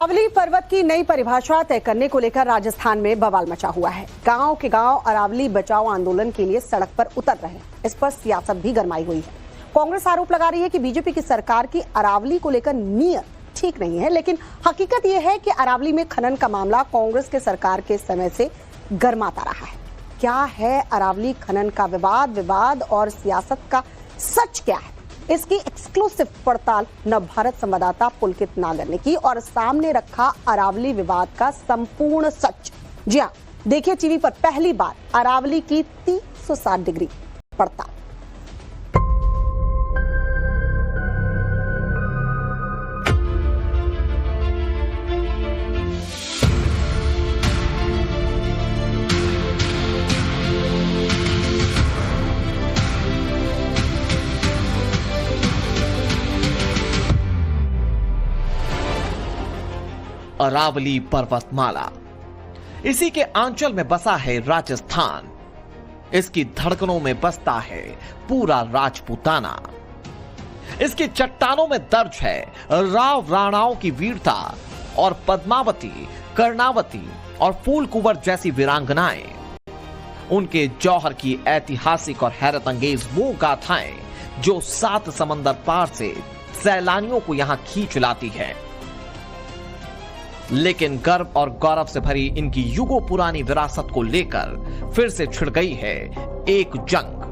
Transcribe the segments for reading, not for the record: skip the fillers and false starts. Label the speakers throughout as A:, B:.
A: अरावली पर्वत की नई परिभाषा तय करने को लेकर राजस्थान में बवाल मचा हुआ है। गांव के गांव अरावली बचाओ आंदोलन के लिए सड़क पर उतर रहे हैं। इस पर सियासत भी गरमाई हुई है। कांग्रेस आरोप लगा रही है कि बीजेपी की सरकार की अरावली को लेकर नीयत ठीक नहीं है, लेकिन हकीकत यह है कि अरावली में खनन का मामला कांग्रेस के सरकार के समय से गरमाता रहा है। क्या है अरावली खनन का विवाद और सियासत का सच क्या है, इसकी एक्सक्लूसिव पड़ताल नवभारत संवाददाता पुलकित नागर ने की और सामने रखा अरावली विवाद का संपूर्ण सच। जी हां, देखिए टीवी पर पहली बार अरावली की 360 डिग्री पड़ताल।
B: अरावली पर्वतमाला, इसी के आंचल में बसा है राजस्थान। इसकी धड़कनों में बसता है पूरा राजपूताना। इसकी चट्टानों में दर्ज है राव राणाओं की वीरता और पद्मावती, कर्णावती और फूलकुंवर जैसी वीरांगनाएं। उनके जौहर की ऐतिहासिक और हैरत अंगेज वो गाथाएं जो 7 समंदर पार से सैलानियों को यहां खींच लाती है। लेकिन गर्व और गौरव से भरी इनकी युगों पुरानी विरासत को लेकर फिर से छिड़ गई है एक जंग,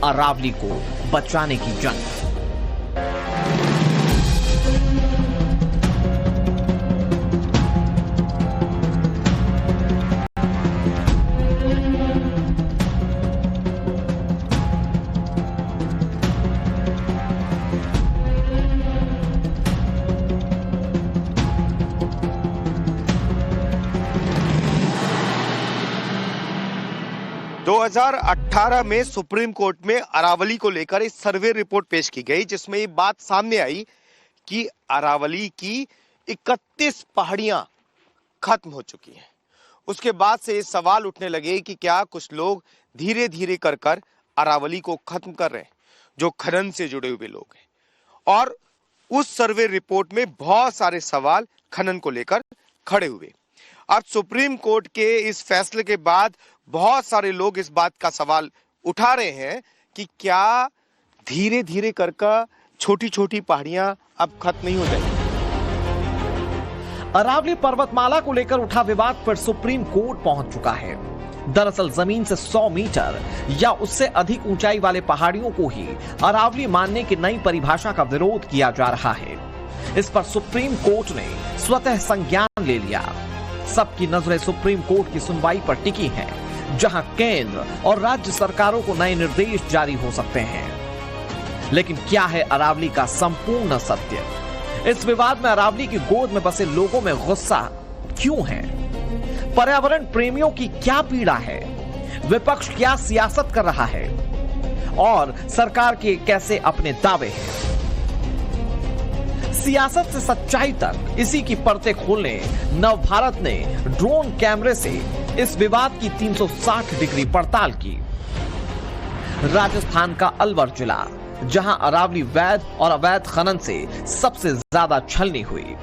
B: अरावली को बचाने की जंग।
C: दो 2018 में सुप्रीम कोर्ट में अरावली को लेकर एक सर्वे रिपोर्ट पेश की गई, जिसमें ये बात सामने आई कि अरावली की 31 पहाड़ियां खत्म हो चुकी हैं। उसके बाद से ये सवाल उठने लगे कि क्या कुछ लोग धीरे धीरे कर अरावली को खत्म कर रहे हैं, जो खनन से जुड़े हुए लोग हैं। और उस सर्वे रिपोर्ट में बहुत सारे सवाल खनन को लेकर खड़े हुए। अब सुप्रीम कोर्ट के इस फैसले के बाद बहुत सारे लोग इस बात का सवाल उठा रहे हैं कि क्या धीरे धीरे कर छोटी छोटी पहाड़ियां अब खत्म नहीं हो जाएंगी।
B: अरावली पर्वतमाला को लेकर उठा विवाद पर सुप्रीम कोर्ट पहुंच चुका है। दरअसल जमीन से 100 मीटर या उससे अधिक ऊंचाई वाले पहाड़ियों को ही अरावली मानने की नई परिभाषा का विरोध किया जा रहा है। इस पर सुप्रीम कोर्ट ने स्वतः संज्ञान ले लिया। सबकी नजरें सुप्रीम कोर्ट की सुनवाई पर टिकी हैं, जहां केंद्र और राज्य सरकारों को नए निर्देश जारी हो सकते हैं। लेकिन क्या है अरावली का संपूर्ण सत्य? इस विवाद में अरावली की गोद में बसे लोगों में गुस्सा क्यों है? पर्यावरण प्रेमियों की क्या पीड़ा है? विपक्ष क्या सियासत कर रहा है? और सरकार के कैसे अपने दावे हैं? सियासत से सच्चाई तक इसी की परतें खोलने नवभारत ने ड्रोन कैमरे से इस विवाद की 360 डिग्री पड़ताल की। राजस्थान का अलवर जिला, जहां अरावली वैध और अवैध खनन से सबसे ज्यादा छलनी हुई।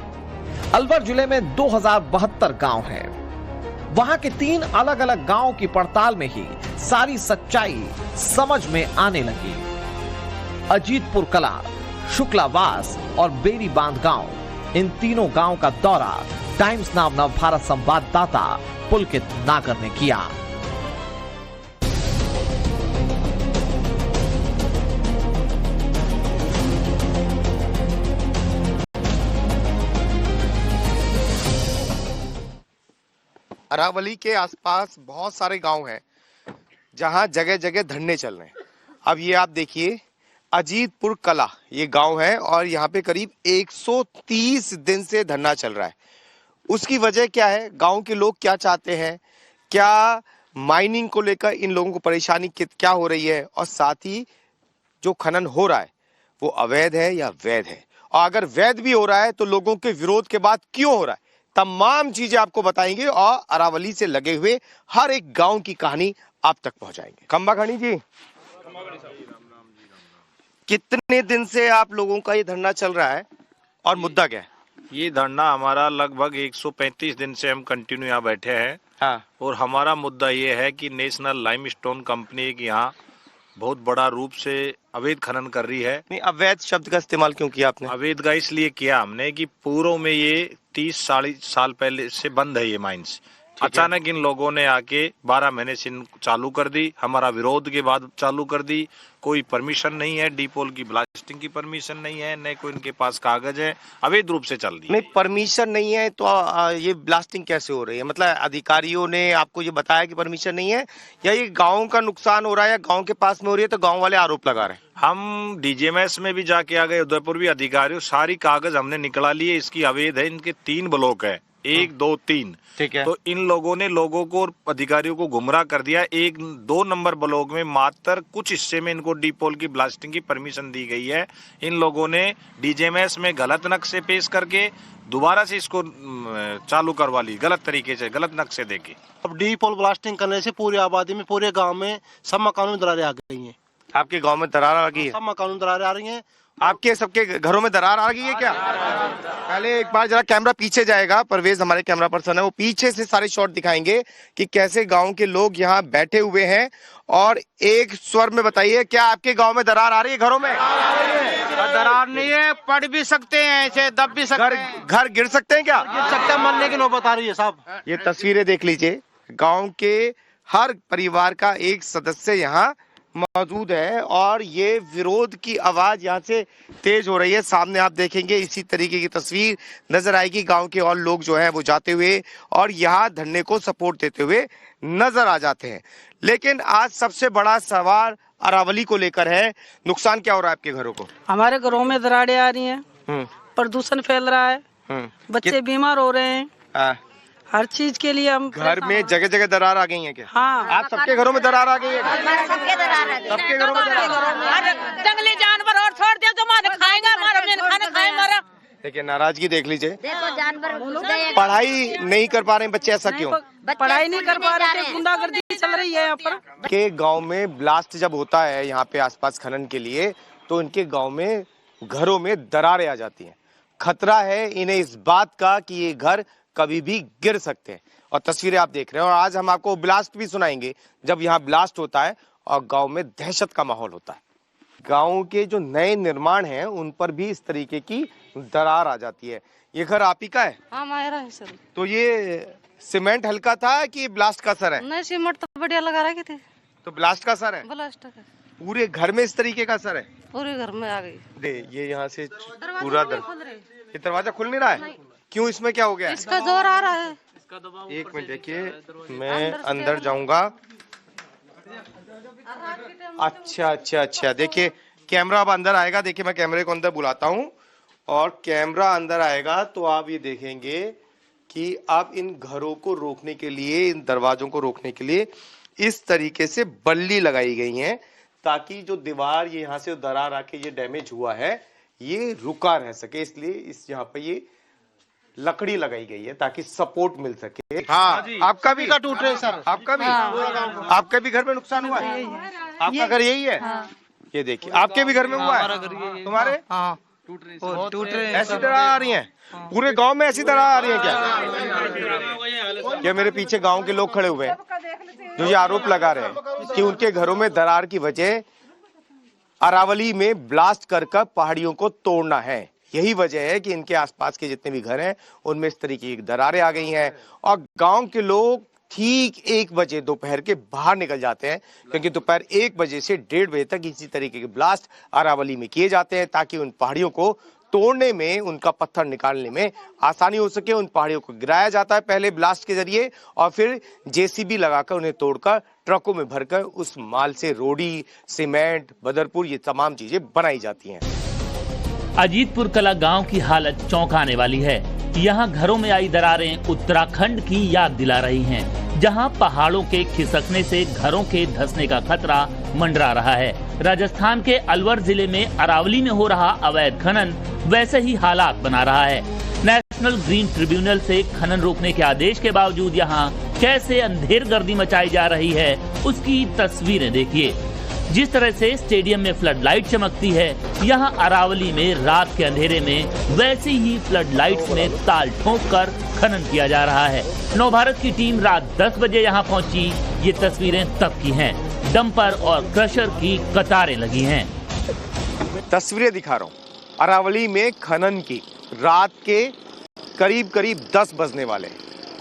B: अलवर जिले में 2072 गांव हैं। वहां के 3 अलग अलग गांवों की पड़ताल में ही सारी सच्चाई समझ में आने लगी। अजीतपुर कला, शुक्लावास और बेरी बांध गांव, इन तीनों गांव का दौरा टाइम्स नाम नवभारत संवाददाता पुलकित नागर ने किया।
C: अरावली के आसपास बहुत सारे गांव हैं जहां जगह जगह धरने चल रहे हैं। अब ये आप देखिए, अजीतपुर कला ये गांव है और यहाँ पे करीब 130 दिन से धरना चल रहा है। उसकी वजह क्या है? गांव के लोग क्या चाहते हैं? क्या माइनिंग को लेकर इन लोगों को परेशानी क्या हो रही है? और साथ ही जो खनन हो रहा है वो अवैध है या वैध है? और अगर वैध भी हो रहा है तो लोगों के विरोध के बाद क्यों हो रहा है? तमाम चीजें आपको बताएंगे और अरावली से लगे हुए हर एक गांव की कहानी आप तक पहुंचाएंगे। खंबा खानी जी, कितने दिन से आप लोगों का ये धरना चल रहा है और मुद्दा क्या है?
D: ये धरना हमारा लगभग 135 दिन से हम कंटिन्यू यहाँ बैठे हैं।
C: हाँ।
D: और हमारा मुद्दा ये है कि नेशनल लाइमस्टोन कंपनी की यहाँ बहुत बड़ा रूप से अवैध खनन कर रही है।
C: नहीं, अवैध शब्द का इस्तेमाल क्यों किया आपने?
D: अवैध का इसलिए किया हमने कि पूर्व में ये 30-40 साल पहले से बंद है ये माइंस। अचानक इन लोगों ने आके 12 महीने से चालू कर दी, हमारा विरोध के बाद चालू कर दी। कोई परमिशन नहीं है, डीपोल की ब्लास्टिंग की परमिशन नहीं है, न कोई इनके पास कागज है, अवैध रूप से चल रही है।
C: नहीं, परमिशन नहीं है तो ये ब्लास्टिंग कैसे हो रही है? मतलब अधिकारियों ने आपको ये बताया कि परमिशन नहीं है, या ये गाँव का नुकसान हो रहा है, या गाँव के पास में हो रही है तो गाँव वाले आरोप लगा रहे हैं?
D: हम डीजीएमएस में भी जाके आ गए, उदयपुर भी अधिकारियों सारी कागज हमने निकला लिए, इसकी अवैध है। इनके 3 ब्लॉक है, 1, 2, 3।
C: ठीक है।
D: तो इन लोगों ने लोगों को और अधिकारियों को गुमराह कर दिया। 1-2 नंबर ब्लॉक में मात्र कुछ हिस्से में इनको डीपोल की ब्लास्टिंग की परमिशन दी गई है। इन लोगों ने डीजीएमएस में गलत नक्शे पेश करके दोबारा से इसको चालू करवा ली, गलत तरीके से, गलत नक्शे देके।
E: अब डीपोल ब्लास्टिंग करने से पूरी आबादी में, पूरे गांव में सब मकानों में दरारें आ गई हैं।
C: आपके गांव में दरार आ गई है?
E: सब मकानों में दरारें आ रही हैं।
C: आपके सबके घरों में दरार आ गई है क्या? पहले एक बार जरा कैमरा पीछे जाएगा, परवेज हमारे कैमरा पर्सन है, वो पीछे से सारे शॉट दिखाएंगे कि कैसे गांव के लोग यहाँ बैठे हुए हैं। और एक स्वर में बताइए, क्या आपके गांव में दरार आ रही है घरों में?
E: दरार नहीं है, पड़ भी सकते हैं, ऐसे दब भी सकते हैं,
C: घर गिर सकते हैं क्या?
E: गिर सकते हैं, मरने की नौबत आ रही है साहब।
C: ये तस्वीरें देख लीजिए, गांव के हर परिवार का एक सदस्य यहाँ मौजूद है और ये विरोध की आवाज यहाँ से तेज हो रही है। सामने आप देखेंगे इसी तरीके की तस्वीर नजर आएगी। गांव के और लोग जो हैं वो जाते हुए और यहाँ धरने को सपोर्ट देते हुए नजर आ जाते हैं। लेकिन आज सबसे बड़ा सवाल अरावली को लेकर है। नुकसान क्या हो रहा है आपके घरों को?
F: हमारे घरों में दरारें आ रही हैं, प्रदूषण फैल रहा है, बच्चे बीमार हो रहे हैं। हर चीज के लिए हम
C: घर में जगह जगह दरार आ गई है क्या?
F: हाँ,
C: आप सबके घरों में दरार आ गई है?
G: सबके दरार आ गई।
C: सबके घरों में दरार।
G: जंगली जानवर और छोड़ दे तो मार खाएगा, खाना खाएगा।
C: देखिए नाराजगी देख लीजिए।
G: देखो जानवर
C: पढ़ाई नहीं कर पा रहे हैं बच्चे, ऐसा क्यों?
F: पढ़ाई नहीं कर पा रहे थे, गुंडागर्दी चल रही है यहाँ पर।
C: के गांव में ब्लास्ट जब होता है यहाँ पे आसपास खनन के लिए, तो इनके गांव में घरों में दरारें आ जाती हैं। खतरा है इन्हें इस बात का कि ये घर कभी भी गिर सकते हैं। और तस्वीरें आप देख रहे हैं। और आज हम आपको ब्लास्ट भी सुनाएंगे, जब यहाँ ब्लास्ट होता है और गांव में दहशत का माहौल होता है। गांव के जो नए निर्माण हैं उन पर भी इस तरीके की दरार आ जाती है। ये घर आप ही का है?
F: हाँ, हमारा है सर।
C: तो ये सीमेंट हल्का था कि ब्लास्ट का असर है?
F: नहीं, सीमेंट तो बढ़िया लगा रखे थे।
C: तो ब्लास्ट का असर है?
F: ब्लास्ट का
C: पूरे घर में इस तरीके का असर है?
F: पूरे घर में आ गई।
C: दे ये यहाँ से पूरा ये दरवाजा खुल नहीं रहा है। क्यों, इसमें क्या हो गया?
F: इसका जोर आ रहा है।
C: एक मिनट देखिए, मैं अंदर जाऊंगा। अच्छा, देखिए कैमरा अब अंदर आएगा। देखिए मैं कैमरे को अंदर बुलाता हूँ और कैमरा अंदर आएगा तो आप ये देखेंगे कि अब इन घरों को रोकने के लिए, इन दरवाजों को रोकने के लिए इस तरीके से बल्ली लगाई गई है, ताकि जो दीवार ये यहाँ से दरार आके ये डैमेज हुआ है ये रुका रह सके। इसलिए इस यहाँ पे ये लकड़ी लगाई गई है ताकि सपोर्ट मिल सके। हाँ, आपका भी
E: टूट रहे सर।
C: आपका भी आपके भी घर में नुकसान हुआ है? आपका घर यही है? ये देखिए आपके भी घर में हुआ है? तुम्हारे? हाँ, टूट रहे। ऐसी तरह आ रही हैं पूरे गांव में? ऐसी तरह आ रही है क्या? मेरे पीछे गांव के लोग खड़े हुए हैं जो ये आरोप लगा रहे हैं कि उनके घरों में दरार की वजह अरावली में ब्लास्ट कर पहाड़ियों को तोड़ना है। यही वजह है कि इनके आसपास के जितने भी घर हैं उनमें इस तरीके की दरारें आ गई हैं। और गांव के लोग ठीक 1 बजे दोपहर के बाहर निकल जाते हैं, क्योंकि दोपहर 1 बजे से 1:30 बजे तक इसी तरीके के ब्लास्ट अरावली में किए जाते हैं, ताकि उन पहाड़ियों को तोड़ने में, उनका पत्थर निकालने में आसानी हो सके। उन पहाड़ियों को गिराया जाता है पहले ब्लास्ट के जरिए, और फिर जेसीबी लगाकर उन्हें तोड़कर ट्रकों में भरकर उस माल से रोडी, सीमेंट, बदरपुर, ये तमाम चीजें बनाई जाती हैं।
H: अजीतपुर कला गांव की हालत चौंकाने वाली है। यहाँ घरों में आई दरारें उत्तराखंड की याद दिला रही हैं, जहाँ पहाड़ों के खिसकने से घरों के धंसने का खतरा मंडरा रहा है। राजस्थान के अलवर जिले में अरावली में हो रहा अवैध खनन वैसे ही हालात बना रहा है। नेशनल ग्रीन ट्रिब्यूनल से खनन रोकने के आदेश के बावजूद यहाँ कैसे अंधेर गर्दी मचाई जा रही है, उसकी तस्वीरें देखिए। जिस तरह से स्टेडियम में फ्लड लाइट चमकती है, यहाँ अरावली में रात के अंधेरे में वैसी ही फ्लड लाइट्स में ताल ठोक कर खनन किया जा रहा है। नवभारत की टीम रात 10 बजे यहाँ पहुंची। ये तस्वीरें तब की हैं। डंपर और क्रशर की कतारें लगी हैं।
C: तस्वीरें दिखा रहा हूँ अरावली में खनन की। रात के करीब 10 बजने वाले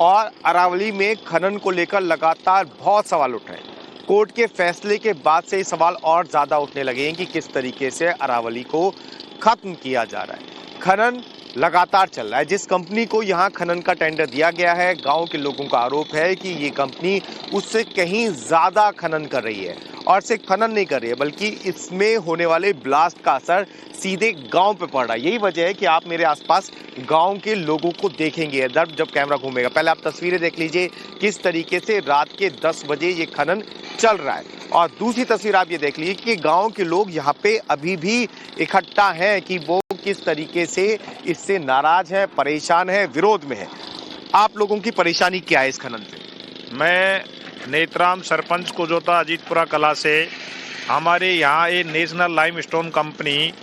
C: और अरावली में खनन को लेकर लगातार बहुत सवाल उठ रहे हैं। कोर्ट के फैसले के बाद से ये सवाल और ज्यादा उठने लगे हैं कि किस तरीके से अरावली को खत्म किया जा रहा है। खनन लगातार चल रहा है। जिस कंपनी को यहाँ खनन का टेंडर दिया गया है, गांव के लोगों का आरोप है कि ये कंपनी उससे कहीं ज्यादा खनन कर रही है और सिर्फ खनन नहीं कर रही है बल्कि इसमें होने वाले ब्लास्ट का असर सीधे गांव पे पड़ रहा है। यही वजह है कि आप मेरे आसपास गांव के लोगों को देखेंगे इधर जब कैमरा घूमेगा। पहले आप तस्वीरें देख लीजिए किस तरीके से रात के 10 बजे ये खनन चल रहा है और दूसरी तस्वीर आप ये देख लीजिए कि गांव के लोग यहाँ पे अभी भी इकट्ठा हैं कि वो किस तरीके से इससे नाराज है, परेशान है, विरोध में है। आप लोगों की परेशानी क्या है इस खनन से?
D: मैं नेत्राम सरपंच कुजोता अजीतपुरा कला से। हमारे यहाँ ये नेशनल लाइमस्टोन कंपनी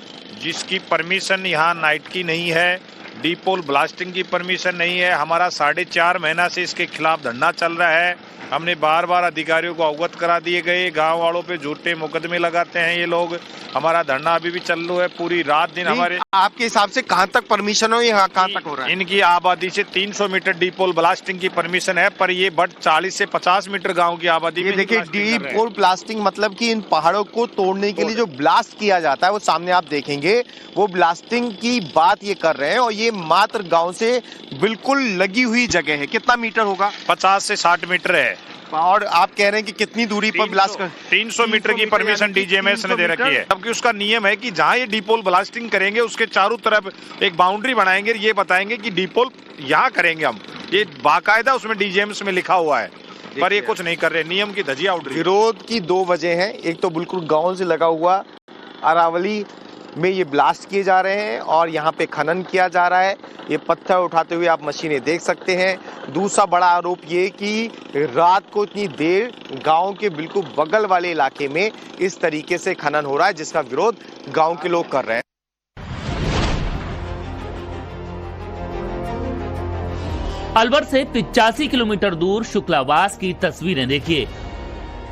D: जिसकी परमिशन यहाँ नाइट की नहीं है, डीपोल ब्लास्टिंग की परमिशन नहीं है। हमारा 4.5 महीना से इसके खिलाफ धरना चल रहा है। हमने बार अधिकारियों को अवगत करा दिए गए। गांव वालों पे झूठे मुकदमे लगाते हैं ये लोग। हमारा धरना अभी भी चालू है पूरी रात दिन। हमारे
C: आपके हिसाब से कहां तक परमिशन हो, यहाँ कहां तक हो रहा है?
D: इनकी आबादी से 300 मीटर डीपोल ब्लास्टिंग की परमिशन है, पर ये बट 40 से 50 मीटर गांव की आबादी में
C: देखिए डीपोल ब्लास्टिंग मतलब कि इन पहाड़ों को तोड़ने के लिए जो ब्लास्ट किया जाता है वो सामने आप देखेंगे, वो ब्लास्टिंग की बात ये कर रहे हैं और ये मात्र गांव से बिल्कुल लगी हुई जगह है। कितना मीटर होगा?
D: 50 से 60 मीटर है।
C: और आप कह रहे हैं कि कितनी दूरी पर ब्लास्ट कर?
D: 300 मीटर की परमिशन डीजीएमएस ने दे रखी है। जबकि उसका नियम है कि जहां ये डीपोल ब्लास्टिंग करेंगे उसके चारों तरफ एक बाउंड्री बनाएंगे, ये बताएंगे कि डीपोल यहाँ करेंगे हम। ये बाकायदा उसमें डीजीएमएस में लिखा हुआ है, पर ये कुछ नहीं कर रहे। नियम की धज्जियां उड़ रही।
C: विरोध की 2 वजह हैं। एक तो बिल्कुल गाँव से लगा हुआ अरावली में ये ब्लास्ट किए जा रहे हैं और यहाँ पे खनन किया जा रहा है। ये पत्थर उठाते हुए आप मशीनें देख सकते हैं। दूसरा बड़ा आरोप ये कि रात को इतनी देर गांव के बिल्कुल बगल वाले इलाके में इस तरीके से खनन हो रहा है जिसका विरोध गांव के लोग कर रहे हैं।
H: अलवर से 85 किलोमीटर दूर शुक्लावास की तस्वीरें देखिए।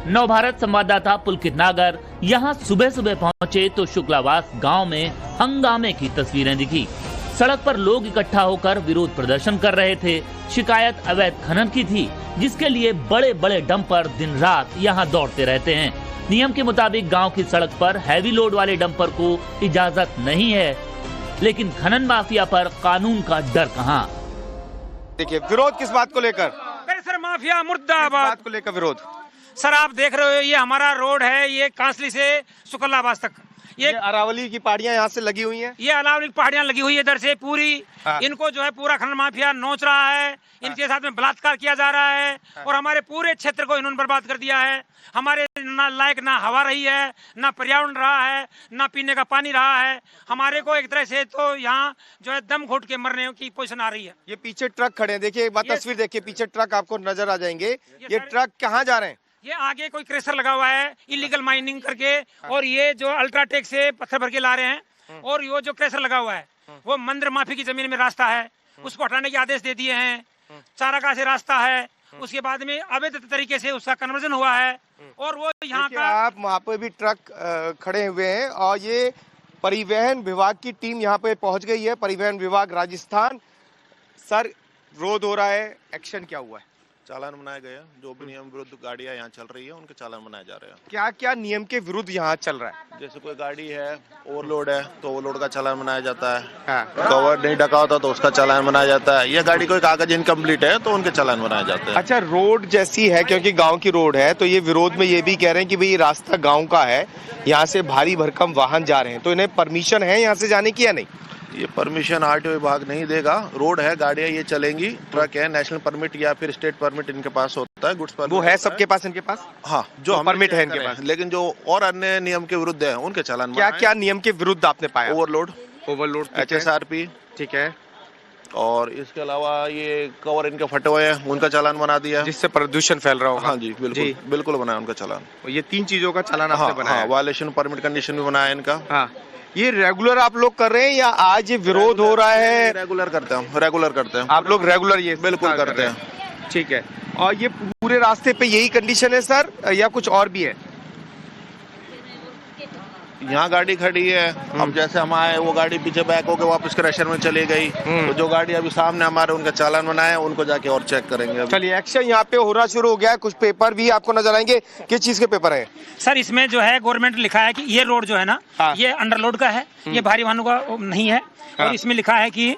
H: नवभारत संवाददाता पुलकित नागर यहाँ सुबह पहुंचे तो शुक्लावास गांव में हंगामे की तस्वीरें दिखी। सड़क पर लोग इकट्ठा होकर विरोध प्रदर्शन कर रहे थे। शिकायत अवैध खनन की थी, जिसके लिए बड़े डंपर दिन रात यहाँ दौड़ते रहते हैं। नियम के मुताबिक गांव की सड़क पर हैवी लोड वाले डंपर को इजाजत नहीं है, लेकिन खनन माफिया पर कानून का डर कहाँ।
C: देखिए विरोध किस बात को लेकर?
I: सर माफिया मुर्दाबाद।
C: बात को लेकर विरोध?
I: सर आप देख रहे हो ये हमारा रोड है, ये कांसली से शुक्लावास तक।
C: ये अरावली की पहाड़ियां यहाँ से लगी हुई हैं।
I: ये अरावली की पहाड़ियां लगी हुई है इधर से पूरी।
C: हाँ।
I: इनको जो है पूरा खनन माफिया नोच रहा है। इनके साथ में बलात्कार किया जा रहा है और हमारे पूरे क्षेत्र को इन्होंने बर्बाद कर दिया है। हमारे ना लायक ना हवा रही है, ना पर्यावरण रहा है, ना पीने का पानी रहा है। हमारे को एक तरह से तो यहाँ जो है दम घुट के मरने की पोजीशन आ रही है।
C: ये पीछे ट्रक खड़े हैं, देखिए एक बार तस्वीर देखिए, पीछे ट्रक आपको नजर आ जाएंगे। ये ट्रक कहाँ जा रहे हैं?
I: ये आगे कोई क्रेशर लगा हुआ है इलीगल माइनिंग करके, और ये जो अल्ट्राटेक से पत्थर भर के ला रहे हैं। और ये जो क्रेशर लगा हुआ है वो मंदिर माफी की जमीन में रास्ता है, उसको हटाने के आदेश दे दिए हैं। चारागाह से रास्ता है, उसके बाद में अवैध तरीके से उसका कन्वर्जन हुआ है। और वो यहाँ का
C: आप वहाँ पे भी ट्रक खड़े हुए हैं और ये परिवहन विभाग की टीम यहाँ पे पहुंच गई है। परिवहन विभाग राजस्थान। सर विरोध हो रहा है, एक्शन क्या हुआ है?
J: चालान बनाए गए। जो भी नियम विरुद्ध गाड़ियां यहाँ चल रही है उनके चालान बनाए जा रहे हैं।
C: क्या क्या नियम के विरुद्ध यहाँ चल रहा है?
J: जैसे कोई गाड़ी है ओवरलोड है तो ओवरलोड का चालान बनाया जाता है।
C: हाँ।
J: कवर नहीं ढका होता तो उसका चालान बनाया जाता है। यह गाड़ी कोई कागज इनकम्प्लीट है तो उनके चालान बनाए जाते हैं।
C: अच्छा, रोड जैसी है क्योंकि गाँव की रोड है, तो ये विरोध में ये भी कह रहे हैं कि भाई ये रास्ता गाँव का है, यहाँ से भारी भरकम वाहन जा रहे हैं, तो इन्हें परमिशन है यहाँ से जाने की या नहीं?
J: ये परमिशन आरटीओ विभाग नहीं देगा। रोड है, गाड़ियां ये चलेंगी। ट्रक है, नेशनल परमिट या फिर स्टेट परमिट इनके पास होता है। गुड्स परमिट
C: वो है सबके पास, इनके पास?
J: हाँ, जो
C: परमिट है इनके पास।
J: लेकिन जो और अन्य नियम के विरुद्ध है उनके चालान
C: क्या क्या नियम के विरुद्ध आपने पाया?
J: ओवरलोड,
C: ओवरलोड,
J: HSRP,
C: ठीक है,
J: और इसके अलावा ये कवर इनके फटे हुए हैं, उनका चालान बना दिया,
C: जिससे प्रदूषण फैल रहा होगा।
J: हाँ जी बिल्कुल बिल्कुल बनाया उनका चालान।
C: ये 3 चीजों का चालान आपने बनाया।
J: वायलेशन परमिट कंडीशन भी बनाया इनका।
C: हाँ, ये रेगुलर आप लोग कर रहे हैं या आज ये विरोध हो रहा है?
J: रेगुलर करते हैं, रेगुलर करते हैं।
C: आप लोग रेगुलर ये
J: बिल्कुल करते हैं।
C: ठीक है। और ये पूरे रास्ते पे यही कंडीशन है सर या कुछ और भी है?
J: यहाँ गाड़ी खड़ी है, अब जैसे हम आए वो गाड़ी पीछे बैक होकर वापस क्रैशर में चली गई, तो जो गाड़ी अभी सामने हमारे उनका चालान बनाया उनको जाके और चेक करेंगे।
C: चलिए, एक्शन यहाँ पे होना शुरू हो गया है। कुछ पेपर भी आपको नजर आएंगे। किस चीज के पेपर है
I: सर? इसमें जो है गवर्नमेंट लिखा है कि ये रोड जो है ना, ये अंडरलोड का है, ये भारी वाहनों का नहीं है। और इसमें लिखा है कि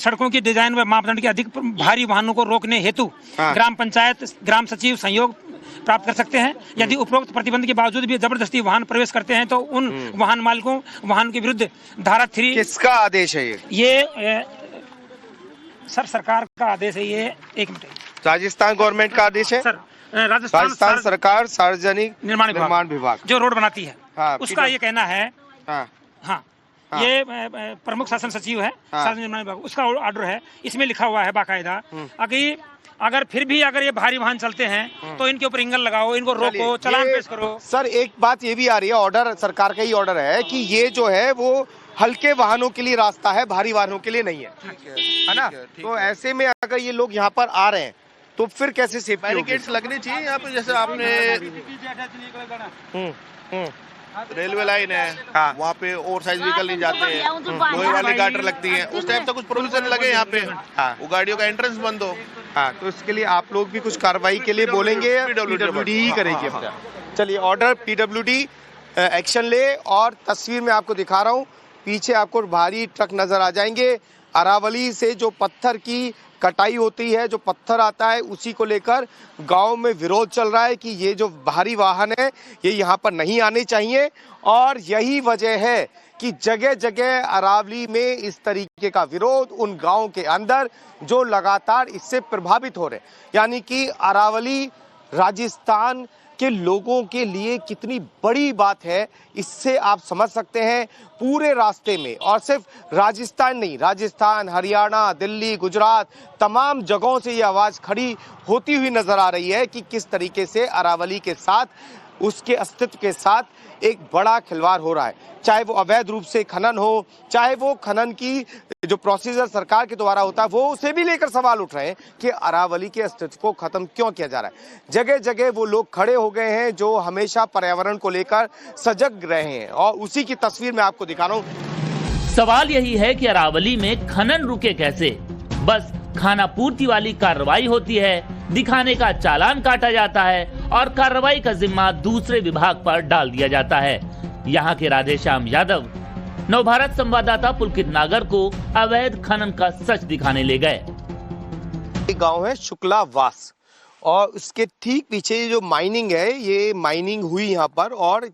I: सड़कों की डिजाइन व मापदंड के अधिक भारी वाहनों को रोकने हेतु ग्राम पंचायत ग्राम सचिव सहयोग प्राप्त कर सकते हैं। यदि उपरोक्त प्रतिबंध के बावजूद भी जबरदस्ती वाहन प्रवेश करते हैं तो उन वाहन मालिकों वाहन के विरुद्ध धारा 3।
C: किसका आदेश है ये?
I: सर सरकार का आदेश है ये। 1 मिनट।
C: राजस्थान गवर्नमेंट का आदेश है
I: सर।
C: राजस्थान सरकार सार्वजनिक
I: निर्माण विभाग जो रोड बनाती है, उसका ये कहना है। हाँ, ये प्रमुख शासन सचिव है सार्वजनिक निर्माण विभाग, उसका ऑर्डर है। इसमें लिखा हुआ है बाकायदा कि अगर फिर भी अगर ये भारी वाहन चलते हैं तो इनके ऊपर इंगल लगाओ, इनको रोको, चालान पेश करो।
C: सर एक बात ये भी आ रही है, ऑर्डर सरकार का ही ऑर्डर है कि ये जो है वो हल्के वाहनों के लिए रास्ता है, भारी वाहनों के लिए नहीं है ना? तो ऐसे में अगर ये लोग यहाँ पर आ रहे हैं तो फिर कैसे सेफ्टी?
J: बैरिकेड्स लगने चाहिए यहाँ पे, जैसे आपने रेलवे लाइन है, वहाँ पे ओवर साइज व्हीकल नहीं जाते हैं, लोहे वाली गाटर लगती है, उस टाइप से कुछ प्रोविजन लगे यहाँ पे, वो गाड़ियों का एंट्रेंस बंद हो।
C: तो इसके लिए आप लोग भी कुछ कार्रवाई के लिए बोलेंगे या PWD ही करेगी? चलिए, ऑर्डर PWD एक्शन ले। और तस्वीर में आपको दिखा रहा हूँ, पीछे आपको भारी ट्रक नजर आ जाएंगे। अरावली से जो पत्थर की कटाई होती है, जो पत्थर आता है, उसी को लेकर गांव में विरोध चल रहा है कि ये जो भारी वाहन है ये यहाँ पर नहीं आने चाहिए। और यही वजह है कि जगह जगह अरावली में इस तरीके का विरोध उन गांव के अंदर जो लगातार इससे प्रभावित हो रहे, यानी कि अरावली राजस्थान के लोगों के लिए कितनी बड़ी बात है, इससे आप समझ सकते हैं। पूरे रास्ते में, और सिर्फ राजस्थान नहीं, राजस्थान, हरियाणा, दिल्ली, गुजरात, तमाम जगहों से ये आवाज़ खड़ी होती हुई नजर आ रही है कि किस तरीके से अरावली के साथ, उसके अस्तित्व के साथ एक बड़ा खिलवाड़ हो रहा है। चाहे वो अवैध रूप से खनन हो, चाहे वो खनन की जो प्रोसीजर सरकार के द्वारा होता है, वो उसे भी लेकर सवाल उठ रहे हैं कि अरावली के अस्तित्व को खत्म क्यों किया जा रहा है। जगह जगह वो लोग खड़े हो गए हैं जो हमेशा पर्यावरण को लेकर सजग रहे हैं, और उसी की तस्वीर मैं आपको दिखा रहा हूँ।
H: सवाल यही है कि अरावली में खनन रुके कैसे? बस खाना पूर्ति वाली कार्रवाई होती है, दिखाने का चालान काटा जाता है और कार्रवाई का जिम्मा दूसरे विभाग पर डाल दिया जाता है। यहाँ के राधेश्याम यादव नवभारत संवाददाता पुलकित नागर को अवैध खनन का सच दिखाने ले गए।
C: गांव है शुक्लावास, और उसके ठीक पीछे जो माइनिंग है, ये माइनिंग हुई यहाँ पर, और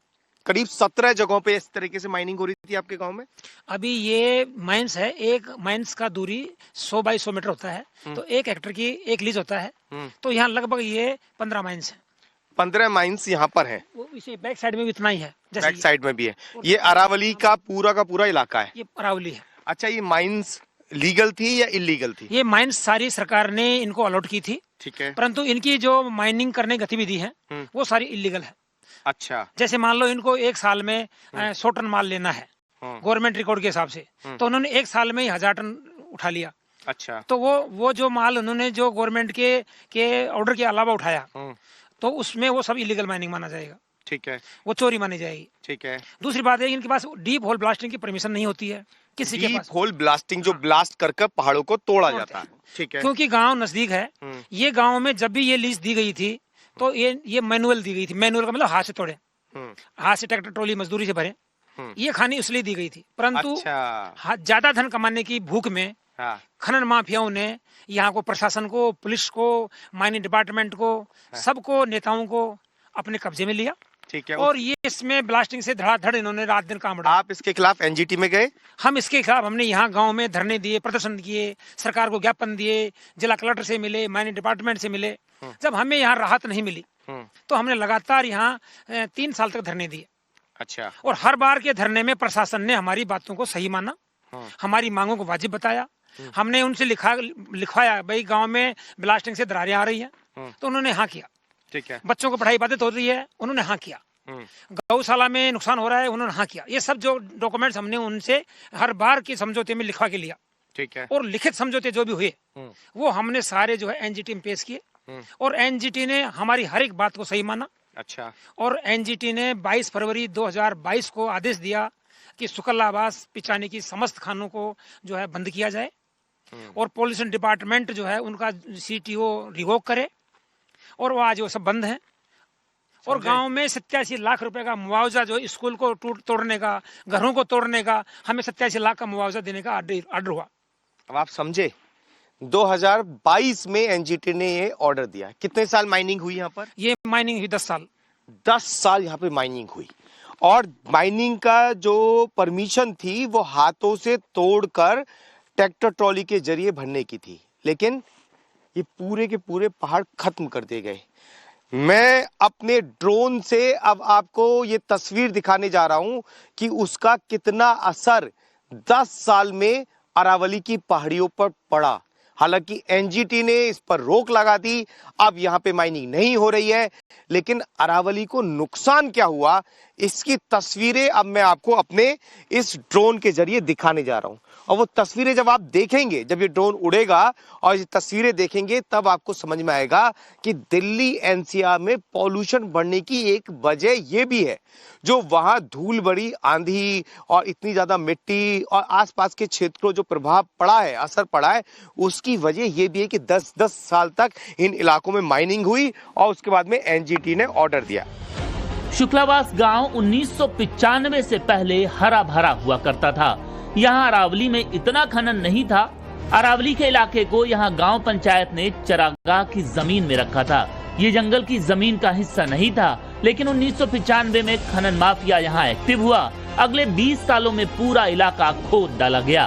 C: करीब 17 जगहों पे इस तरीके से माइनिंग हो रही थी आपके गांव में।
I: अभी ये माइंस है, एक माइंस का दूरी 100 बाई 100 मीटर होता है, तो 1 हेक्टर की 1 लीज होता है। तो यहाँ लगभग ये 15 माइंस है।
C: 15 माइंस यहाँ पर है।
I: वो इसे बैक साइड में भी इतना ही है, जैसे
C: बैक साइड में भी है। ये अरावली का पूरा इलाका है।
I: ये अरावली है।
C: अच्छा, ये माइंस लीगल थी या इलीगल थी?
I: ये माइंस सारी सरकार ने इनको अलॉट की थी,
C: ठीक है,
I: परंतु इनकी जो माइनिंग करने की गतिविधि है वो सारी इलीगल है।
C: अच्छा,
I: जैसे मान लो इनको 1 साल में 100 टन माल लेना है गवर्नमेंट रिकॉर्ड के हिसाब से, तो उन्होंने 1 साल में ही 1000 टन उठा लिया।
C: अच्छा,
I: तो वो जो माल उन्होंने जो गवर्नमेंट के ऑर्डर के अलावा उठाया, तो उसमें वो सब इलीगल माइनिंग माना जाएगा।
C: ठीक है,
I: वो चोरी मानी जाएगी।
C: ठीक है।
I: दूसरी बात है, इनके पास डीप होल ब्लास्टिंग की परमिशन नहीं होती है किसी के पास।
C: डीप होल ब्लास्टिंग, जो ब्लास्ट करके पहाड़ों को तोड़ा जाता है, ठीक है।
I: क्योंकि गांव नजदीक है, ये गांव में जब भी ये लीज दी गई थी तो ये मैनुअल दी गई थी। मैनुअल का मतलब हाथ से तोड़े, हाथ से ट्रैक्टर ट्रॉली मजदूरी से भरे। ये खानी इसलिए दी गई थी, परंतु ज्यादा धन कमाने की भूख में खनन माफियाओं ने यहाँ को, प्रशासन को, पुलिस को, माइनिंग डिपार्टमेंट को, सबको, नेताओं को अपने कब्जे में लिया।
C: ठीक है।
I: और ये इसमें ब्लास्टिंग से धड़ाधड़ इन्होंने रात दिन काम बढ़ाया।
C: आप इसके खिलाफ एनजीटी में गए?
I: हम इसके खिलाफ हमने यहाँ गांव में धरने दिए, प्रदर्शन किए, सरकार को ज्ञापन दिए, जिला कलेक्टर से मिले, माइनिंग डिपार्टमेंट से मिले। जब हमें यहाँ राहत नहीं मिली तो हमने लगातार यहाँ 3 साल तक धरने दिए।
C: अच्छा।
I: और हर बार के धरने में प्रशासन ने हमारी बातों को सही माना, हमारी मांगों को वाजिब बताया, हमने उनसे लिखवाया भाई गांव में ब्लास्टिंग से दरारें आ रही हैं, तो उन्होंने हाँ किया।
C: ठीक है।
I: बच्चों को पढ़ाई बाधित हो रही है, उन्होंने हाँ किया। गौशाला में नुकसान हो रहा है, उन्होंने हाँ किया। ये सब जो डॉक्यूमेंट्स हमने उनसे हर बार के समझौते में लिखवा के लिया।
C: ठीक है।
I: और लिखित समझौते जो भी हुए वो हमने सारे जो है एनजीटी में पेश किए और एनजीटी ने हमारी हर एक बात को सही माना।
C: अच्छा।
I: और एनजीटी ने 22 फरवरी 2022 को आदेश दिया कि शुक्लावास पिचानी की समस्त खानों को जो है बंद किया जाए और पॉल्यूशन डिपार्टमेंट जो है उनका सीटीओ रिवोक करे, और वो आज वो सब बंद हैं। और गांव में 87 लाख रुपए का मुआवजा जो स्कूल को तोड़ने का, घरों को तोड़ने का, हमें 87 लाख का मुआवजा देने का ऑर्डर हुआ।
C: अब आप समझे 2022 में एनजीटी ने ये ऑर्डर दिया। कितने साल माइनिंग हुई यहाँ पर?
I: ये माइनिंग हुई 10 साल।
C: 10 साल यहाँ पे माइनिंग हुई, और माइनिंग का जो परमिशन थी वो हाथों से तोड़कर ट्रैक्टर ट्रॉली के जरिए भरने की थी, लेकिन ये पूरे के पूरे पहाड़ खत्म कर दिए गए। मैं अपने ड्रोन से अब आपको ये तस्वीर दिखाने जा रहा हूं कि उसका कितना असर 10 साल में अरावली की पहाड़ियों पर पड़ा। हालांकि एनजीटी ने इस पर रोक लगा दी, अब यहाँ पे माइनिंग नहीं हो रही है, लेकिन अरावली को नुकसान क्या हुआ इसकी तस्वीरें अब मैं आपको अपने इस ड्रोन के जरिए दिखाने जा रहा हूं। और वो तस्वीरें जब आप देखेंगे, जब ये ड्रोन उड़ेगा और ये तस्वीरें देखेंगे, तब आपको समझ में आएगा कि दिल्ली एनसीआर में पॉल्यूशन बढ़ने की एक वजह ये भी है, जो वहां धूल भरी आंधी और इतनी ज्यादा मिट्टी और आसपास के क्षेत्रों जो प्रभाव पड़ा है, असर पड़ा है, उसकी वजह ये भी है कि 10-10 साल तक इन इलाकों में माइनिंग हुई और उसके बाद में एनजीटी ने ऑर्डर दिया।
H: शुक्लावास गांव 1995 से पहले हरा भरा हुआ करता था। यहाँ अरावली में इतना खनन नहीं था। अरावली के इलाके को यहाँ गांव पंचायत ने चरागाह की जमीन में रखा था। ये जंगल की जमीन का हिस्सा नहीं था, लेकिन 1995 में खनन माफिया यहाँ एक्टिव हुआ। अगले 20 सालों में पूरा इलाका खोद डाला गया।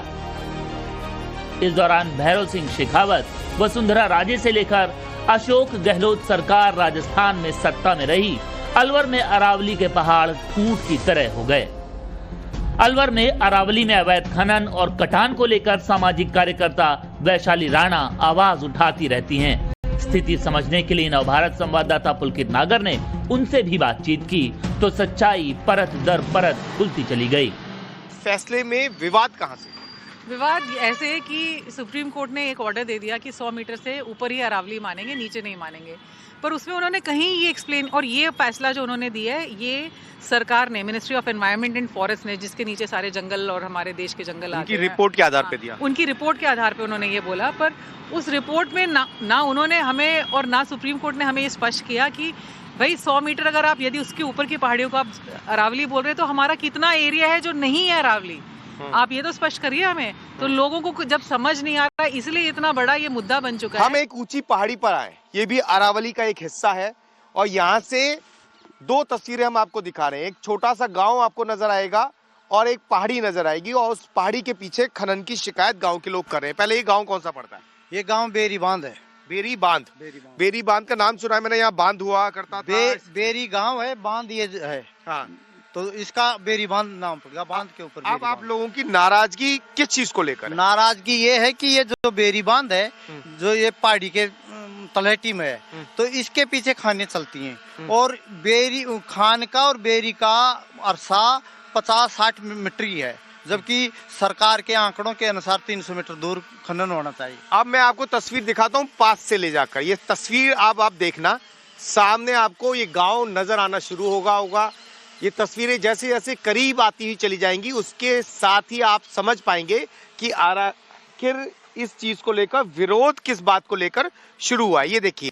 H: इस दौरान भैरव सिंह शेखावत, वसुंधरा राजे से लेकर अशोक गहलोत सरकार राजस्थान में सत्ता में रही। अलवर में अरावली के पहाड़ ऊंट की तरह हो गए। अलवर में अरावली में अवैध खनन और कटान को लेकर सामाजिक कार्यकर्ता वैशाली राणा आवाज उठाती रहती हैं। स्थिति समझने के लिए नवभारत संवाददाता पुलकित नागर ने उनसे भी बातचीत की, तो सच्चाई परत दर परत खुलती चली गई।
C: फैसले में विवाद कहां से?
K: विवाद ऐसे है कि सुप्रीम कोर्ट ने एक ऑर्डर दे दिया कि 100 मीटर से ऊपर ही अरावली मानेंगे, नीचे नहीं मानेंगे। पर उसमें उन्होंने कहीं ये एक्सप्लेन, और ये फैसला जो उन्होंने दिया है ये सरकार ने, ministry of environment and forest ने, जिसके नीचे सारे जंगल और हमारे देश के जंगल आते हैं,
C: उनकी रिपोर्ट के आधार पे दिया।
K: उनकी रिपोर्ट के आधार पे उन्होंने ये बोला। पर उस रिपोर्ट में ना उन्होंने हमें और ना सुप्रीम कोर्ट ने हमें ये स्पष्ट किया कि भाई 100 मीटर अगर आप यदि उसके ऊपर की पहाड़ियों को आप अरावली बोल रहे हैं तो हमारा कितना एरिया है जो नहीं है अरावली, आप ये तो स्पष्ट करिए हमें। तो लोगों को जब समझ नहीं आ रहा, इसलिए इतना बड़ा ये मुद्दा बन चुका है।
C: हम एक ऊंची पहाड़ी पर आए, ये भी अरावली का एक हिस्सा है, और यहाँ से 2 तस्वीरें हम आपको दिखा रहे हैं। एक छोटा सा गांव आपको नजर आएगा और एक पहाड़ी नजर आएगी, और उस पहाड़ी के पीछे खनन की शिकायत गांव के लोग कर रहे हैं। पहले ये गांव कौन सा पड़ता है?
E: ये गांव बेरी बांध है।
C: बेरी बांध। बेरी बांध का नाम सुना है मैंने, यहाँ बांध हुआ करता था।
E: बेरी गांव है, बांध ये है। हाँ, तो इसका बेरी बांध नाम पड़ गया, बांध के ऊपर।
C: अब आप लोगों की नाराजगी किस चीज को लेकर?
E: नाराजगी ये है कि ये जो बेरी बांध है, जो ये पहाड़ी के तलहटी में है, तो इसके पीछे खाने चलती हैं, और बेरी खान का और बेरी का अरसा 50-60 मीटर ही है, जबकि सरकार के आंकड़ों के अनुसार 300 मीटर दूर खनन होना चाहिए।
C: अब मैं आपको तस्वीर दिखाता हूँ पास से ले जाकर। ये तस्वीर आप देखना, सामने आपको ये गांव नजर आना शुरू होगा। ये तस्वीरें जैसे जैसे करीब आती हुई चली जाएंगी, उसके साथ ही आप समझ पाएंगे कि आखिर इस चीज को लेकर विरोध किस बात को लेकर शुरू हुआ। ये देखिए,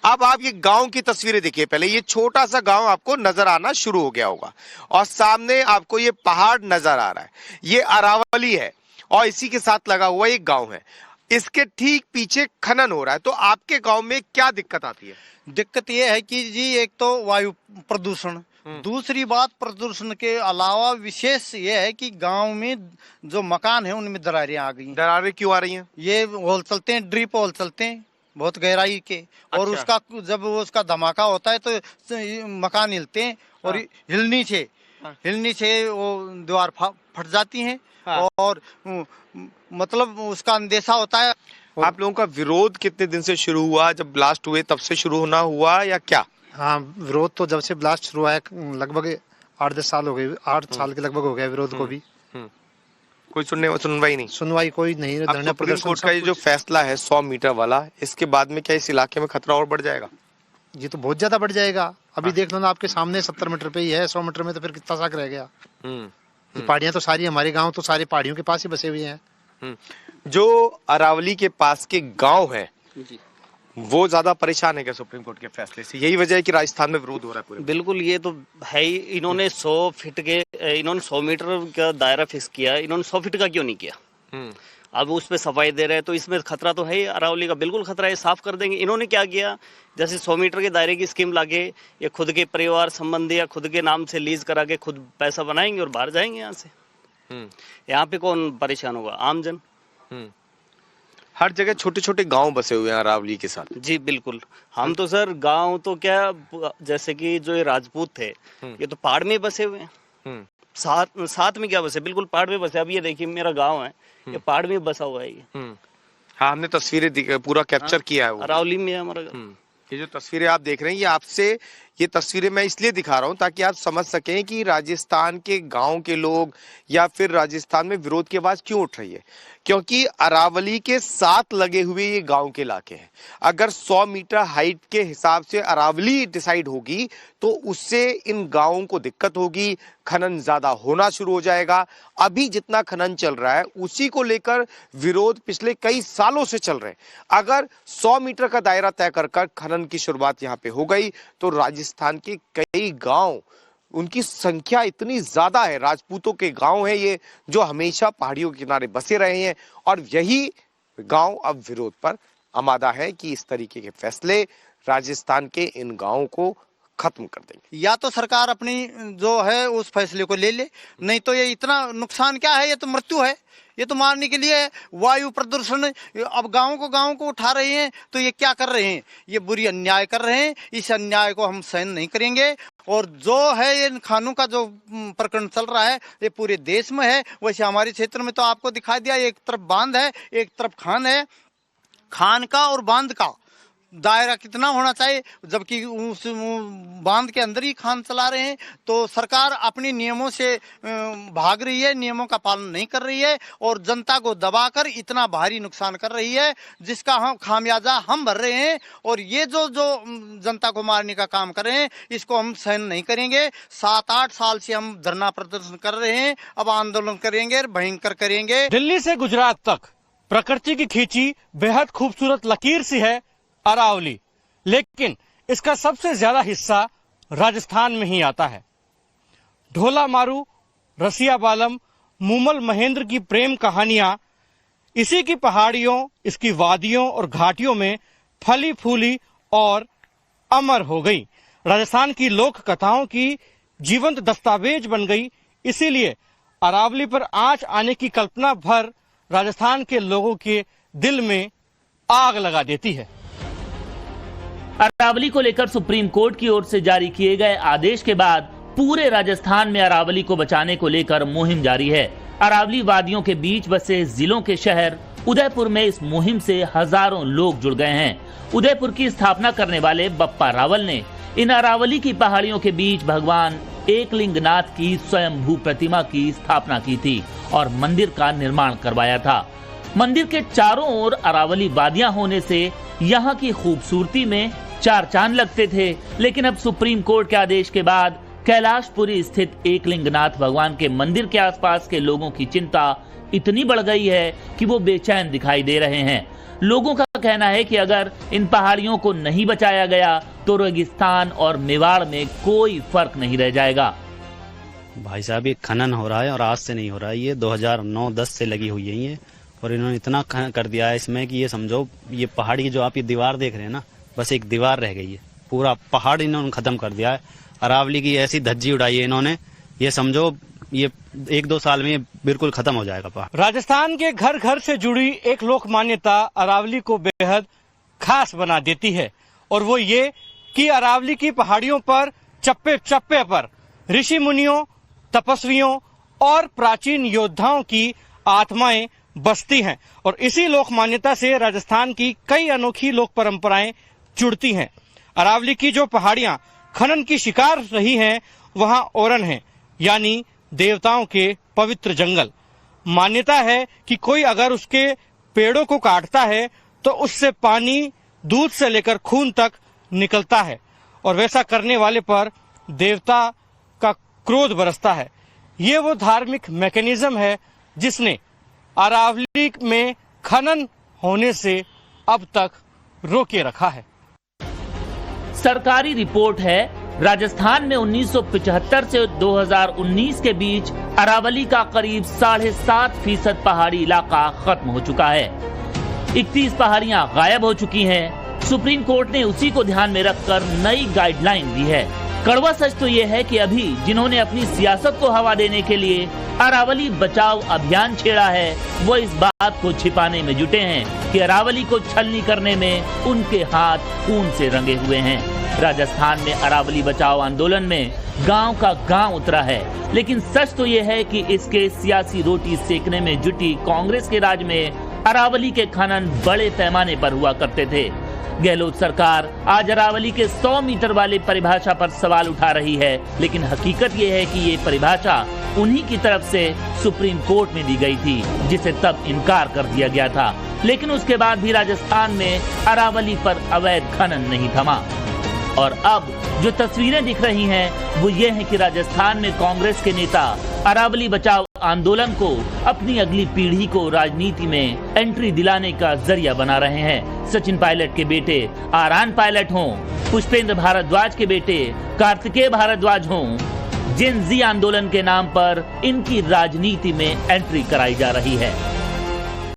C: अब आप ये गांव की तस्वीरें देखिए। पहले ये छोटा सा गांव आपको नजर आना शुरू हो गया होगा, और सामने आपको ये पहाड़ नजर आ रहा है। ये अरावली है, और इसी के साथ लगा हुआ एक गांव है। इसके ठीक पीछे खनन हो रहा है। तो आपके गांव में क्या दिक्कत आती है?
E: दिक्कत ये है कि जी, एक तो वायु प्रदूषण, दूसरी बात प्रदूषण के अलावा विशेष ये है कि गांव में जो मकान है उनमें दरारें आ गई।
C: दरारें क्यों आ रही हैं?
E: ये होल चलते हैं, ड्रिप होल चलते हैं बहुत गहराई के, और
C: अच्छा।
E: उसका जब उसका धमाका होता है तो मकान हिलते हैं और हिलनी से हिलने से वो दीवार फट जाती हैं और मतलब उसका अंदेशा होता है।
C: आप लोगों का विरोध कितने दिन से शुरू हुआ? जब ब्लास्ट हुए तब से शुरू होना हुआ या क्या?
L: हाँ, विरोध तो जब से ब्लास्ट शुरू हुआ है लगभग 8-10 साल हो गए, 8 साल के लगभग हो गया विरोध को भी।
C: कोई सुनवाई नहीं?
L: सुनवाई कोई नहीं।
C: सुप्रीम कोर्ट का ये जो फैसला है 100 मीटर वाला, इसके बाद में क्या इस इलाके में खतरा और बढ़ जाएगा?
L: ये तो बहुत ज्यादा बढ़ जाएगा। अभी देख लो ना, आपके सामने 70 मीटर पे ही है, 100 मीटर में तो फिर कितना साक रह गया। पहाड़ियां तो सारी, हमारे गांव तो सारे पहाड़ियों के पास ही बसे हुए हैं।
C: जो अरावली के पास के गांव है वो ज्यादा परेशान है क्या सुप्रीम कोर्ट के फैसले से? यही वजह है कि राजस्थान में विरोध हो रहा है पूरे?
M: बिल्कुल, ये तो है ही। इन्होंने 100 मीटर का दायरा फिक्स किया, इन्होंने 100 फीट का क्यों नहीं किया? अब उस पर सफाई दे रहे हैं तो इसमें खतरा तो है ही। अरावली का बिल्कुल खतरा है, साफ कर देंगे। इन्होंने क्या किया, जैसे 100 मीटर के दायरे की स्कीम लाके ये खुद के परिवार संबंधी या खुद के नाम से लीज करा के खुद पैसा बनाएंगे और बाहर जाएंगे यहाँ से। यहाँ पे कौन परेशान होगा? आमजन।
C: हर जगह छोटे छोटे गांव बसे हुए हैं अरावली के साथ।
M: जी बिल्कुल। हम तो सर गांव तो क्या, जैसे कि जो ये राजपूत थे ये तो पहाड़ में बसे हुए हैं। साथ में क्या बसे, बिल्कुल पहाड़ में बसे। अब ये देखिए मेरा गांव है, ये पहाड़ में बसा हुआ है ये।
C: हाँ, हमने तस्वीरें पूरा कैप्चर किया है। वो
M: अरावली में है हमारा।
C: ये जो तस्वीरें आप देख रहे हैं, ये आपसे ये तस्वीरें मैं इसलिए दिखा रहा हूं ताकि आप समझ सकें कि राजस्थान के गांव के लोग या फिर राजस्थान में विरोध की आवाज क्यों उठ रही है। क्योंकि अरावली के साथ लगे हुए ये गांव के इलाके हैं। अगर 100 मीटर हाइट के हिसाब से अरावली डिसाइड होगी तो उससे इन गांवों को दिक्कत होगी, खनन ज्यादा होना शुरू हो जाएगा। अभी जितना खनन चल रहा है उसी को लेकर विरोध पिछले कई सालों से चल रहे हैं। अगर 100 मीटर का दायरा तय कर खनन की शुरुआत यहाँ पे हो गई तो राजस्थान के कई गांव, उनकी संख्या इतनी ज्यादा है, राजपूतों के गांव है ये, जो हमेशा पहाड़ियों के किनारे बसे रहे हैं, और यही गांव अब विरोध पर आमादा है कि इस तरीके के फैसले राजस्थान के इन गांवों को खत्म कर देंगे।
E: या तो सरकार अपनी जो है उस फैसले को ले ले, नहीं तो ये इतना नुकसान क्या है, ये तो मृत्यु है, ये तो मारने के लिए वायु प्रदूषण। अब गांव को उठा रहे हैं तो ये क्या कर रहे हैं, ये बुरी अन्याय कर रहे हैं। इस अन्याय को हम सहन नहीं करेंगे। और जो है ये खानों का जो प्रकरण चल रहा है ये पूरे देश में है। वैसे हमारे क्षेत्र में तो आपको दिखाई दिया, एक तरफ बांध है एक तरफ खान है। खान का और बांध का दायरा कितना होना चाहिए, जबकि उस बांध के अंदर ही खान चला रहे हैं। तो सरकार अपने नियमों से भाग रही है, नियमों का पालन नहीं कर रही है और जनता को दबाकर इतना भारी नुकसान कर रही है जिसका हम खामियाजा हम भर रहे हैं। और ये जो जनता को मारने का काम कर रहे हैं इसको हम सहन नहीं करेंगे। 7-8 साल से हम धरना प्रदर्शन कर रहे हैं, अब आंदोलन करेंगे, भयंकर करेंगे।
N: दिल्ली से गुजरात तक प्रकृति की खींची बेहद खूबसूरत लकीर सी है अरावली, लेकिन इसका सबसे ज्यादा हिस्सा राजस्थान में ही आता है। ढोला मारू, रसिया बालम, मूमल महेंद्र की प्रेम कहानियां इसी की पहाड़ियों, इसकी वादियों और घाटियों में फली फूली और अमर हो गई। राजस्थान की लोक कथाओं की जीवंत दस्तावेज बन गई। इसीलिए अरावली पर आंच आने की कल्पना भर राजस्थान के लोगों के दिल में आग लगा देती है।
H: अरावली को लेकर सुप्रीम कोर्ट की ओर से जारी किए गए आदेश के बाद पूरे राजस्थान में अरावली को बचाने को लेकर मुहिम जारी है। अरावली वादियों के बीच बसे जिलों के शहर उदयपुर में इस मुहिम से हजारों लोग जुड़ गए हैं। उदयपुर की स्थापना करने वाले बप्पा रावल ने इन अरावली की पहाड़ियों के बीच भगवान एकलिंगनाथ की स्वयंभू प्रतिमा की स्थापना की थी और मंदिर का निर्माण करवाया था। मंदिर के चारों ओर अरावली वादियां होने से यहाँ की खूबसूरती में चार चांद लगते थे। लेकिन अब सुप्रीम कोर्ट के आदेश के बाद कैलाशपुरी स्थित एकलिंगनाथ भगवान के मंदिर के आसपास के लोगों की चिंता इतनी बढ़ गई है कि वो बेचैन दिखाई दे रहे हैं। लोगों का कहना है कि अगर इन पहाड़ियों को नहीं बचाया गया तो रेगिस्तान और मेवाड़ में कोई फर्क नहीं रह जाएगा।
O: भाई साहब, ये खनन हो रहा है और आज से नहीं हो रहा है, ये 2009-10 से लगी हुई है ये। और इन्होंने इतना कर दिया है इसमें कि ये समझो ये पहाड़ी की जो आप ये दीवार देख रहे हैं ना, बस एक दीवार रह गई है, पूरा पहाड़ इन्होंने खत्म कर दिया है। अरावली की ऐसी धज्जी उड़ाई है इन्होंने, ये समझो ये 1-2 साल में बिल्कुल खत्म हो जाएगा पहाड़।
N: राजस्थान के घर घर से जुड़ी एक लोक मान्यता अरावली को बेहद खास बना देती है, और वो ये कि अरावली की पहाड़ियों पर चप्पे चप्पे पर ऋषि मुनियों, तपस्वियों और प्राचीन योद्धाओं की आत्माएं बसती हैं और इसी लोक मान्यता से राजस्थान की कई अनोखी लोक परंपराएं जुड़ती हैं। अरावली की जो पहाड़ियां खनन की शिकार रही हैं वहां ओरन है, यानी देवताओं के पवित्र जंगल। मान्यता है कि कोई अगर उसके पेड़ों को काटता है तो उससे पानी, दूध से लेकर खून तक निकलता है और वैसा करने वाले पर देवता का क्रोध बरसता है। ये वो धार्मिक मैकेनिज्म है जिसने अरावली में खनन होने से अब तक रोके रखा है।
H: सरकारी रिपोर्ट है, राजस्थान में 1975 से 2019 के बीच अरावली का करीब 7.5% पहाड़ी इलाका खत्म हो चुका है। 31 पहाड़ियां गायब हो चुकी हैं। सुप्रीम कोर्ट ने उसी को ध्यान में रखकर नई गाइडलाइन दी है। कड़वा सच तो ये है कि अभी जिन्होंने अपनी सियासत को हवा देने के लिए अरावली बचाओ अभियान छेड़ा है, वो इस बात को छिपाने में जुटे हैं कि अरावली को छलनी करने में उनके हाथ खून से रंगे हुए हैं। राजस्थान में अरावली बचाओ आंदोलन में गांव का गांव उतरा है, लेकिन सच तो ये है कि इसके सियासी रोटी सेकने में जुटी कांग्रेस के राज में अरावली के खनन बड़े पैमाने पर हुआ करते थे। गहलोत सरकार आज अरावली के 100 मीटर वाले परिभाषा पर सवाल उठा रही है, लेकिन हकीकत ये है कि ये परिभाषा उन्हीं की तरफ से सुप्रीम कोर्ट में दी गई थी, जिसे तब इनकार कर दिया गया था। लेकिन उसके बाद भी राजस्थान में अरावली पर अवैध खनन नहीं थमा और अब जो तस्वीरें दिख रही हैं वो ये है कि राजस्थान में कांग्रेस के नेता अरावली बचाओ आंदोलन को अपनी अगली पीढ़ी को राजनीति में एंट्री दिलाने का जरिया बना रहे हैं। सचिन पायलट के बेटे आरान पायलट हों, पुष्पेंद्र भारद्वाज के बेटे कार्तिकेय भारद्वाज हों, जेन जी आंदोलन के नाम पर इनकी राजनीति में एंट्री कराई जा रही है।